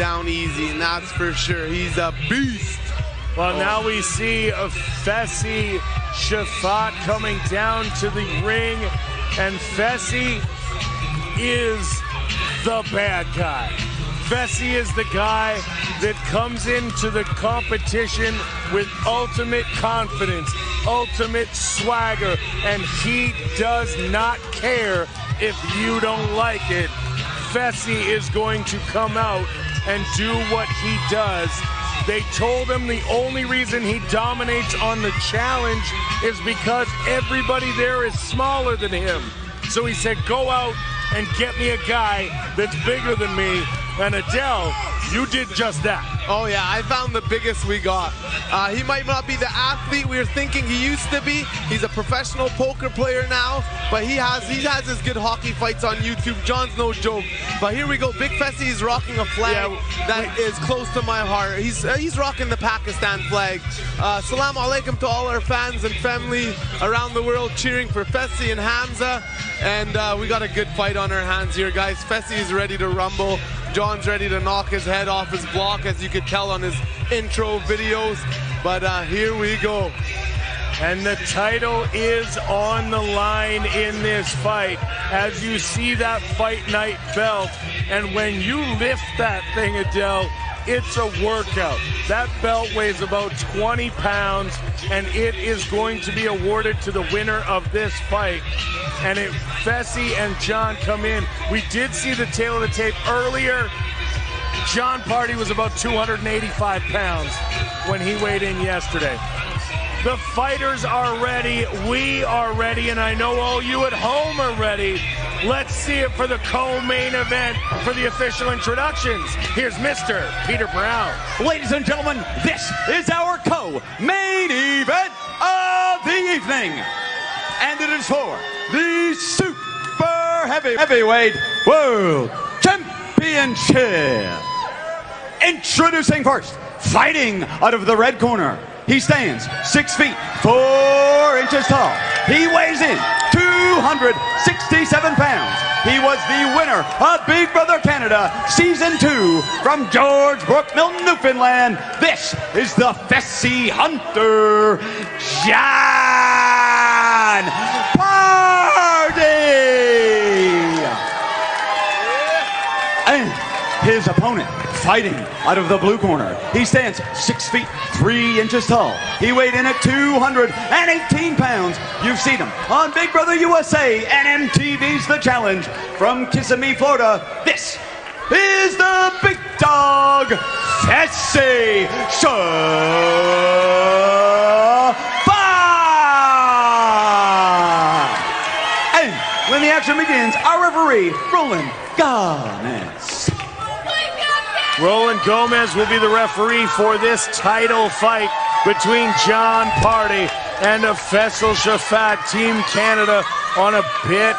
down easy, and that's for sure. He's a beast. Well, now we see Fessy Shafat coming down to the ring, and Fessy is the bad guy. Fessy is the guy that comes into the competition with ultimate confidence, ultimate swagger, and he does not care if you don't like it. Fessy is going to come out and do what he does. They told him the only reason he dominates on the challenge is because everybody there is smaller than him. So he said, go out and get me a guy that's bigger than me. And Adele, you did just that. Oh yeah, I found the biggest we got. He might not be the athlete we were thinking he used to be. He's a professional poker player now, but he has his good hockey fights on YouTube. John's no joke. But here we go. Big Fessy is rocking a flag that is close to my heart. He's rocking the Pakistan flag. Salam alaikum to all our fans and family around the world cheering for Fessy and Hamza. And we got a good fight on our hands here, guys. Fessy is ready to rumble. John's ready to knock his head off his block, as you could tell on his intro videos. But here we go. And the title is on the line in this fight. As you see that fight night belt, and when you lift that thing, Adele, it's a workout. That belt weighs about 20 pounds, and it is going to be awarded to the winner of this fight. And Fessy and Jon come in. We did see the tail of the tape earlier. Jon Pardy was about 285 pounds when he weighed in yesterday. The fighters are ready. We are ready, and I know all you at home are ready. Let's see it for the co-main event. For the official introductions, here's Mr. Peter Brown. Ladies and gentlemen, this is our co-main event of the evening. And it is for the Super Heavyweight World Championship. Introducing first, fighting out of the red corner. He stands 6 feet 4 inches tall. He weighs in 267 pounds. He was the winner of Big Brother Canada Season 2 from George Brook, Newfoundland. This is the Fessy Hunter, Jon Pardy. And his opponent, fighting out of the blue corner. He stands 6 feet 3 inches tall. He weighed in at 218 pounds. You've seen him on Big Brother USA and MTV's The Challenge. From Kissimmee, Florida, this is the big dog, Fessy Jon Pardy. And when the action begins, our referee, Roland Gomez. Roland Gomez will be the referee for this title fight between Jon Pardy and Fessy Shafat. Team Canada on a bit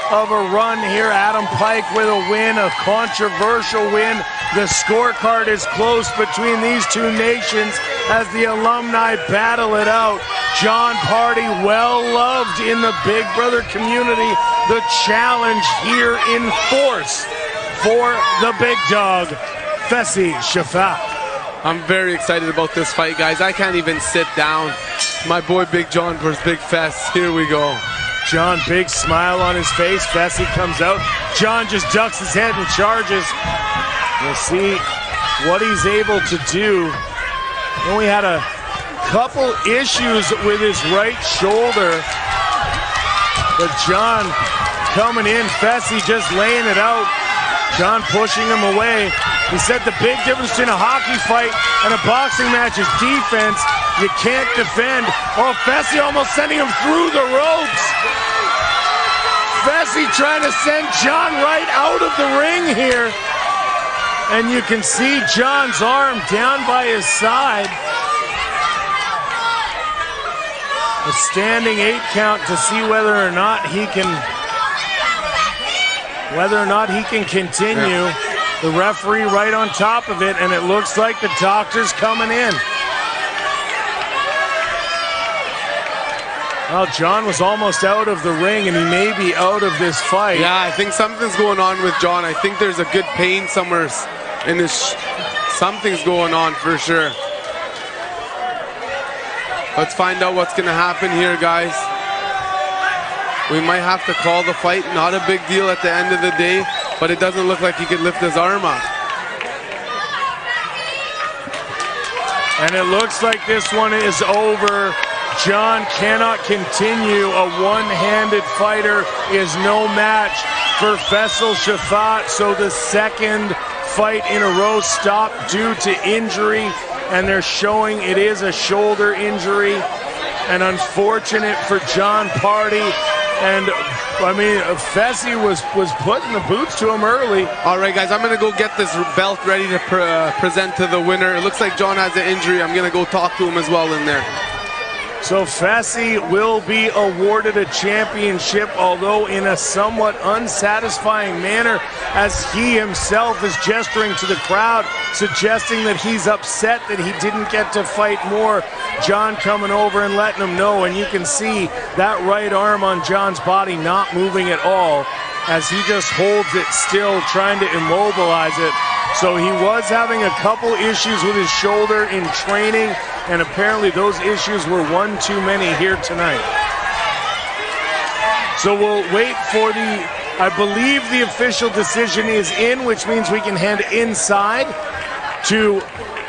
of a run here. Adam Pike with a win, a controversial win. The scorecard is close between these two nations as the alumni battle it out. Jon Pardy, well loved in the Big Brother community. The challenge here in force for the big dog, Fessy Shafat. I'm very excited about this fight, guys. I can't even sit down. My boy Big Jon versus Big Fess. Here we go. Jon, big smile on his face. Fessy comes out. Jon just ducks his head and charges. We'll see what he's able to do. And we had a couple issues with his right shoulder. But Jon coming in, Fessy just laying it out. Jon pushing him away. He said the big difference between a hockey fight and a boxing match is defense. You can't defend. Oh, Fessy almost sending him through the ropes. Fessy trying to send Jon right out of the ring here. And you can see Jon's arm down by his side. A standing 8 count to see whether or not he can continue. The referee right on top of it, and it looks like the doctor's coming in. Well, Jon was almost out of the ring, and he may be out of this fight. Yeah, I think something's going on with Jon. I think there's a good pain somewhere in his something's going on for sure. Let's find out what's gonna happen here, guys. We might have to call the fight. Not a big deal at the end of the day, but it doesn't look like he could lift his arm up. And it looks like this one is over. Jon cannot continue. A one-handed fighter is no match for Fessy Shafat. So the second fight in a row stopped due to injury, and they're showing it is a shoulder injury. And unfortunate for Jon Pardy. And I mean, Fessy was putting the boots to him early. All right, guys, I'm gonna go get this belt ready to present to the winner. It looks like Jon has an injury. I'm gonna go talk to him as well in there. So Fessy will be awarded a championship, although in a somewhat unsatisfying manner, as he himself is gesturing to the crowd, suggesting that he's upset that he didn't get to fight more. Jon coming over and letting him know, and you can see that right arm on Jon's body not moving at all, as he just holds it still, trying to immobilize it. So he was having a couple issues with his shoulder in training, and apparently those issues were one too many here tonight. So we'll wait for I believe the official decision is in, which means we can head inside to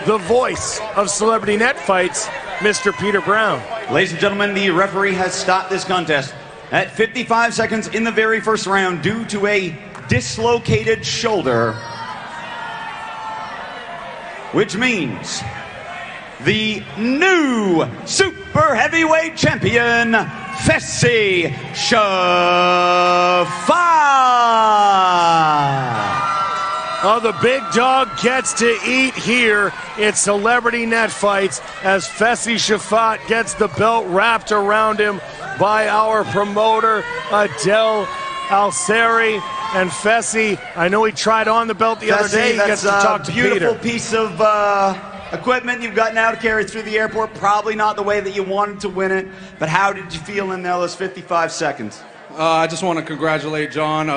the voice of Celebrity Net Fights, Mr. Peter Brown. Ladies and gentlemen, the referee has stopped this contest at 55 seconds in the very first round due to a dislocated shoulder, which means the new super heavyweight champion, Fessy Shafat. Oh, the big dog gets to eat here. It's Celebrity Net Fights as Fessy Shafat gets the belt wrapped around him by our promoter, Adel Alseri. And Fessy, I know he tried on the belt the other day. He gets to talk to Peter. Beautiful piece of equipment you've got now to carry through the airport. Probably not the way that you wanted to win it, but how did you feel in those 55 seconds? I just want to congratulate Jon.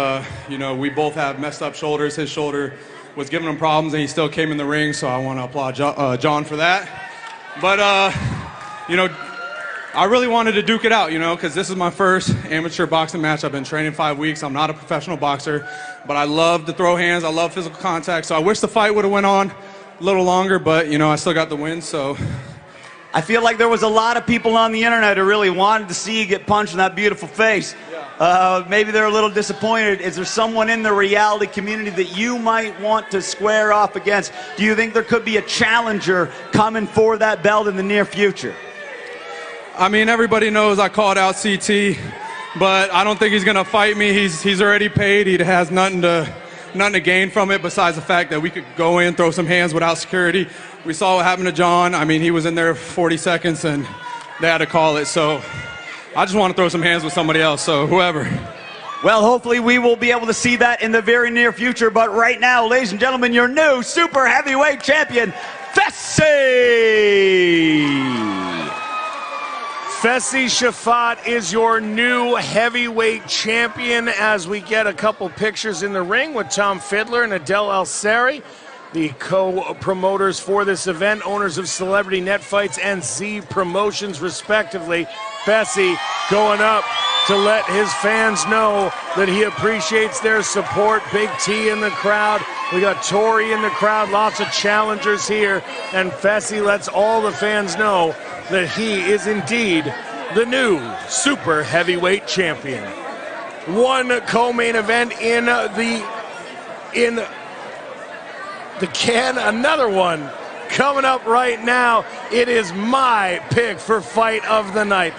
You know, we both have messed up shoulders. His shoulder was giving him problems, and he still came in the ring, so I want to applaud Jon for that. But, you know, I really wanted to duke it out, you know, because this is my first amateur boxing match. I've been training 5 weeks. I'm not a professional boxer, but I love to throw hands. I love physical contact, so I wish the fight would have went on a little longer, but, you know, I still got the win, so. I feel like there was a lot of people on the internet who really wanted to see you get punched in that beautiful face. Maybe they're a little disappointed. Is there someone in the reality community that you might want to square off against? Do you think there could be a challenger coming for that belt in the near future? I mean, everybody knows I called out CT, but I don't think he's going to fight me. He's already paid. He has nothing to gain from it besides the fact that we could go in, throw some hands without security. We saw what happened to Jon. I mean, he was in there for 40 seconds, and they had to call it. So I just want to throw some hands with somebody else, so whoever. Well, hopefully we will be able to see that in the very near future. But right now, ladies and gentlemen, your new super heavyweight champion, Fessy Shafat is your new heavyweight champion, as we get a couple pictures in the ring with Tom Fiddler and Adel Alseri, the co-promoters for this event, owners of Celebrity Net Fights and Z Promotions, respectively. Fessy going up to let his fans know that he appreciates their support. Big T in the crowd. We got Tori in the crowd, lots of challengers here. And Fessy lets all the fans know that he is indeed the new super heavyweight champion. One co-main event in the can, another one coming up right now. It is my pick for fight of the night.